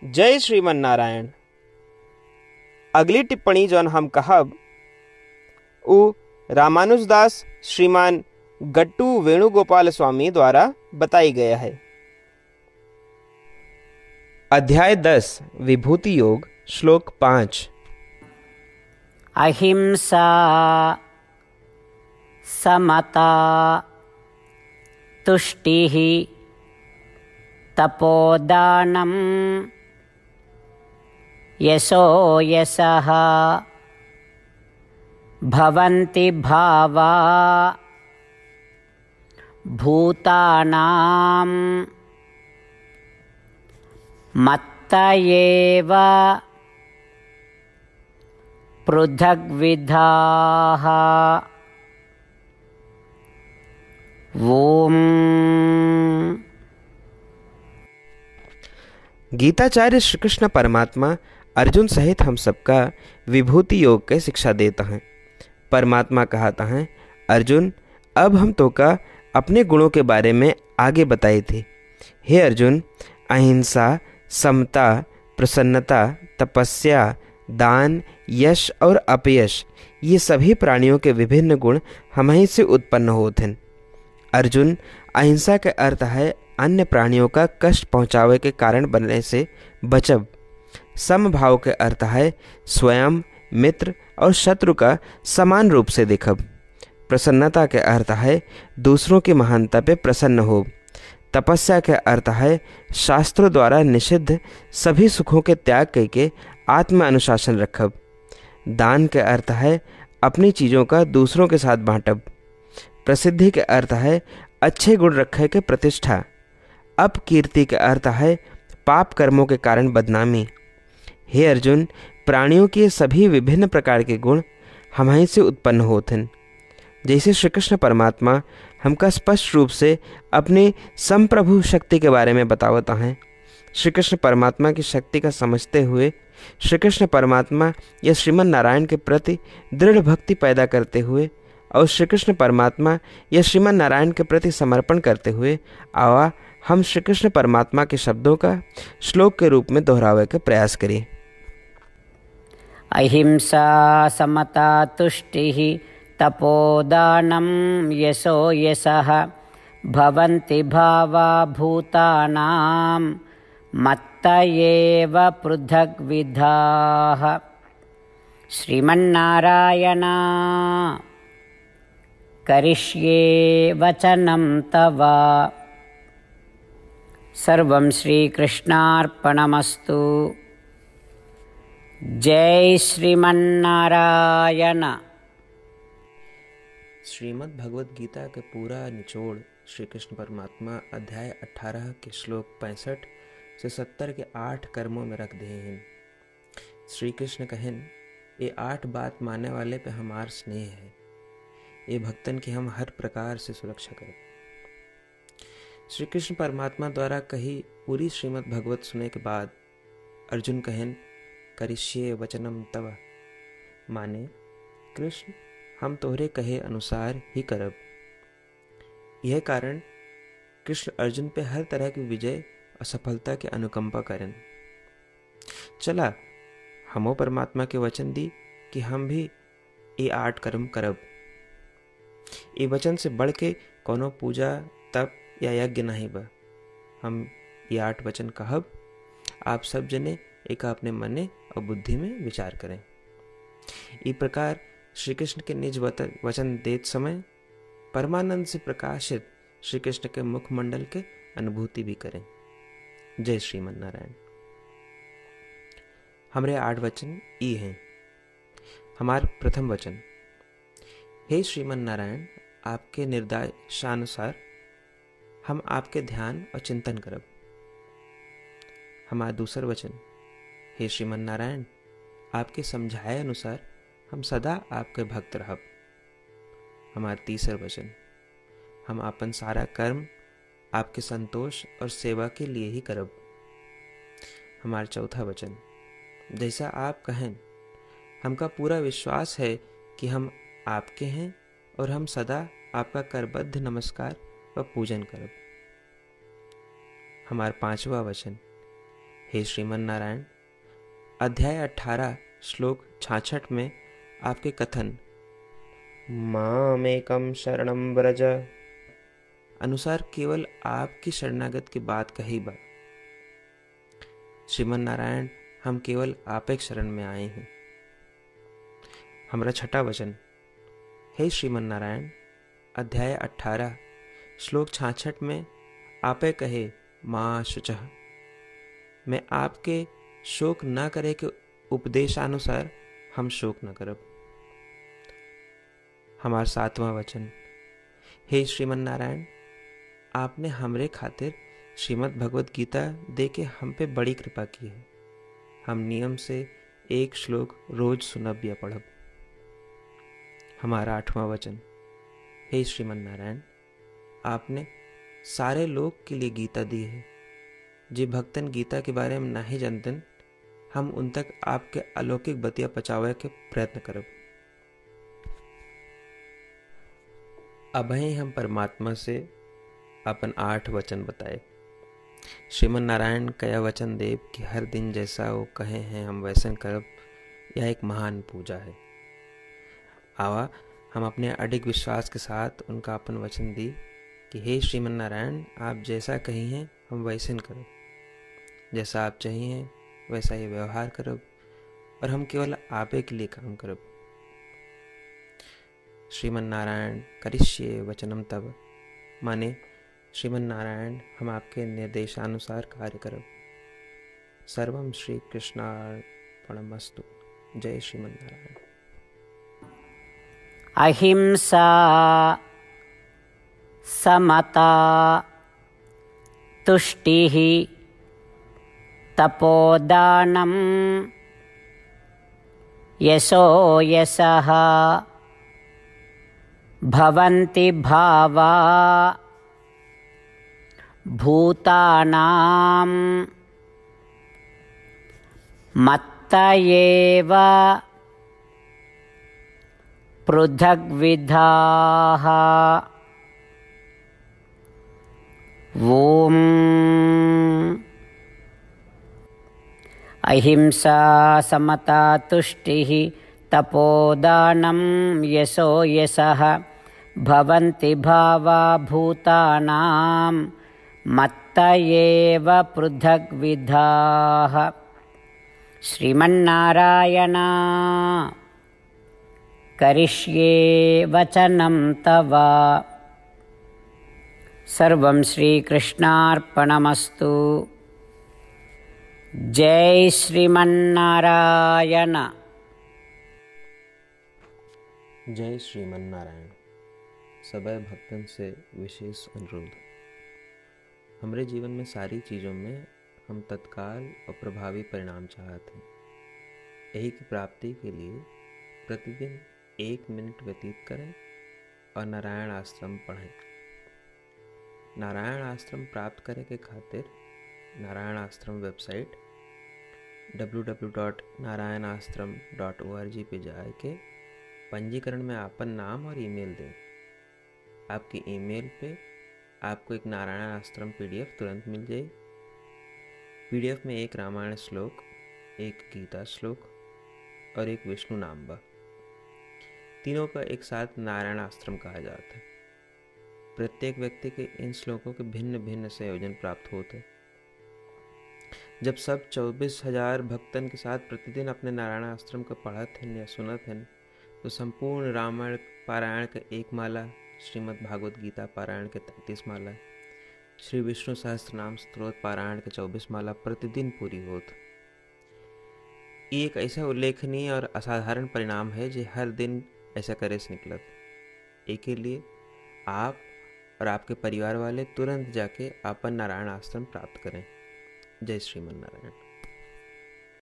जय श्रीमन नारायण। अगली टिप्पणी जौन हम कहब उ रामानुजदास श्रीमान गट्टू वेणुगोपाल स्वामी द्वारा बताई गया है। अध्याय 10 विभूति योग श्लोक 5। अहिंसा समता तुष्टिः तपोदानं यशो यशः भवन्ति भावा भूतानां मत्त एव पृथग्विधाः। ओम। गीताचार्य श्री कृष्ण परमात्मा अर्जुन सहित हम सबका विभूति योग के शिक्षा देता है। परमात्मा कहता है, अर्जुन अब हम तो का अपने गुणों के बारे में आगे बताए थे। हे अर्जुन, अहिंसा, समता, प्रसन्नता, तपस्या, दान, यश और अपयश, ये सभी प्राणियों के विभिन्न गुण हमहीं से उत्पन्न होते हैं। अर्जुन, अहिंसा के अर्थ है अन्य प्राणियों का कष्ट पहुँचावे के कारण बनने से बचब। समभाव के अर्थ है स्वयं, मित्र और शत्रु का समान रूप से देखब। प्रसन्नता के अर्थ है दूसरों की महानता पे प्रसन्न हो। तपस्या के अर्थ है शास्त्रों द्वारा निषिद्ध सभी सुखों के त्याग करके आत्म अनुशासन रखब। दान के अर्थ है अपनी चीज़ों का दूसरों के साथ बांटब। प्रसिद्धि के अर्थ है अच्छे गुण रखे के प्रतिष्ठा। अपकीर्ति के अर्थ है पाप कर्मों के कारण बदनामी। हे अर्जुन, प्राणियों के सभी विभिन्न प्रकार के गुण हमहीं से उत्पन्न होते हैं। जैसे श्री कृष्ण परमात्मा हमका स्पष्ट रूप से अपनी संप्रभु शक्ति के बारे में बतावता हैं। श्री कृष्ण परमात्मा की शक्ति का समझते हुए श्री कृष्ण परमात्मा या श्रीमन नारायण के प्रति दृढ़ भक्ति पैदा करते हुए और श्री कृष्ण परमात्मा या श्रीमन नारायण के प्रति समर्पण करते हुए आवा हम श्री कृष्ण परमात्मा के शब्दों का श्लोक के रूप में दोहरावे के प्रयास करें। अहिंसा समता तुष्टिः तपोदानं यशो यशः भवन्ति भावा भूतानां मत्त एव पृथग्विधाः। श्रीमन्नारायण करिष्ये वचनं तव। सर्वं श्रीकृष्णार्पणमस्तु। जय श्रीमन्नारायण। श्रीमद् भगवद गीता के पूरा निचोड़ श्री कृष्ण परमात्मा अध्याय 18 के श्लोक 65 से 70 के 8 कर्मों में रख दिए हैं। श्री कृष्ण कहन, ये 8 बात मानने वाले पे हमार स्नेह है। ये भक्तन की हम हर प्रकार से सुरक्षा करें। श्री कृष्ण परमात्मा द्वारा कही पूरी श्रीमद् भगवत सुनने के बाद अर्जुन कहन, करिष्ये वचनम तव, माने कृष्ण हम तोहरे कहे अनुसार ही करब। यह कारण कृष्ण अर्जुन पे हर तरह की विजय और सफलता के अनुकंपा करें। चला हमो परमात्मा के वचन दी कि हम भी ये 8 कर्म करब। ये वचन से बढ़ के कोनो पूजा, तप या यज्ञ नहीं बा। हम ये 8 वचन कहब, आप सब जने एक अपने मने और बुद्धि में विचार करें। इस प्रकार श्री कृष्ण के निज वचन देत समय परमानंद से प्रकाशित श्री कृष्ण के मुखमंडल के अनुभूति भी करें। जय श्रीमन नारायण। हमारे 8 वचन ये हैं। हमार प्रथम वचन, हे श्रीमन नारायण, आपके निर्देशानुसार हम आपके ध्यान और चिंतन करब। हमारा दूसर वचन, हे श्रीमन नारायण, आपके समझाए अनुसार हम सदा आपके भक्त रहब। हमारा तीसर वचन, हम अपन सारा कर्म आपके संतोष और सेवा के लिए ही करब। हमारा चौथा वचन, जैसा आप कहें, हमका पूरा विश्वास है कि हम आपके हैं और हम सदा आपका करबद्ध नमस्कार व पूजन करब। हमारा 5वां वचन, हे श्रीमन नारायण, अध्याय 18 श्लोक 66 में आपके कथन मामेकं शरणं व्रज अनुसार केवल आपकी शरणागत की बात कही बा। श्रीमन नारायण, हम केवल आप एक शरण में आए हैं। हमारा छठा वचन, हे श्रीमन नारायण, अध्याय 18 श्लोक 66 में आपे कहे माँ शुचः, मैं आपके शोक न करे के उपदेशानुसार हम शोक न करब। हमारा सातवां वचन, हे श्रीमन नारायण, आपने हमरे खातिर श्रीमद् भगवत गीता दे के हम पे बड़ी कृपा की है। हम नियम से एक श्लोक रोज सुनब या पढ़ब। हमारा आठवां वचन, हे श्रीमन नारायण, आपने सारे लोग के लिए गीता दी है। जे भक्तन गीता के बारे में नहीं जानतन, हम उन तक आपके अलौकिक बतिया पहुंचावे के प्रयत्न करब। अबहीं हम परमात्मा से अपन 8 वचन बताए। श्रीमन नारायण कया वचन देव कि हर दिन जैसा वो कहे हैं हम वैसन करब, यह एक महान पूजा है। आवा हम अपने अडिग विश्वास के साथ उनका अपन वचन दी कि हे श्रीमन नारायण, आप जैसा कही हैं हम वैसन करब, जैसा आप चाहिए वैसा ही व्यवहार करब, और हम केवल आपे के लिए काम करब। श्रीमन नारायण करिष्ये वचनम तब, माने श्रीमन नारायण हम आपके निर्देशानुसार कार्य करब। सर्वम श्री कृष्णार्पणमस्तु। जय श्रीमन नारायण। अहिंसा समता तुष्टिः तपोदानं यशो यशः भवन्ति भावा भूतानां मत्त एव पृथग्विधाः। ॐ अहिंसा समता तुष्टिः तपोदानं यशो यशः भवन्ति भावा भूतानां मत्त एव पृथग्विधाः। श्रीमन्नारायण करिष्ये वचनं तव। सर्वं श्रीकृष्णार्पणमस्तु। जय श्रीमन्नारायण। जय श्रीमन नारायण। सबै भक्तन से विशेष अनुरोध, हमरे जीवन में सारी चीज़ों में हम तत्काल और प्रभावी परिणाम चाहते हैं। यही की प्राप्ति के लिए प्रतिदिन 1 मिनट व्यतीत करें और नारायण आश्रम पढ़ें। नारायण आश्रम प्राप्त करे के खातिर नारायण आश्रम वेबसाइट www.narayanaashram.org पे जाए के पंजीकरण में आपन नाम और ईमेल दें। आपके ईमेल पे आपको एक नारायण आश्रम पीडीएफ तुरंत मिल जाए। पीडीएफ में एक रामायण श्लोक, एक गीता श्लोक और एक विष्णु नाम बा। तीनों का एक साथ नारायण आश्रम कहा जाता है। प्रत्येक व्यक्ति के इन श्लोकों के भिन्न भिन्न संयोजन प्राप्त होते हैं। जब सब 24,000 भक्तन के साथ प्रतिदिन अपने नारायण आश्रम को पढ़त हैं या सुनत हैं, तो संपूर्ण रामायण पारायण के 1 माला, श्रीमद् भागवत गीता पारायण के 33 माला, श्री विष्णु सहस्त्रनाम स्तोत्र पारायण के 24 माला प्रतिदिन पूरी होत। ये एक ऐसा उल्लेखनीय और असाधारण परिणाम है जो हर दिन ऐसा करे से निकलत। एक के लिए आप और आपके परिवार वाले तुरंत जाके आपन नारायण आश्रम प्राप्त करें। जय श्रीमन नारायण।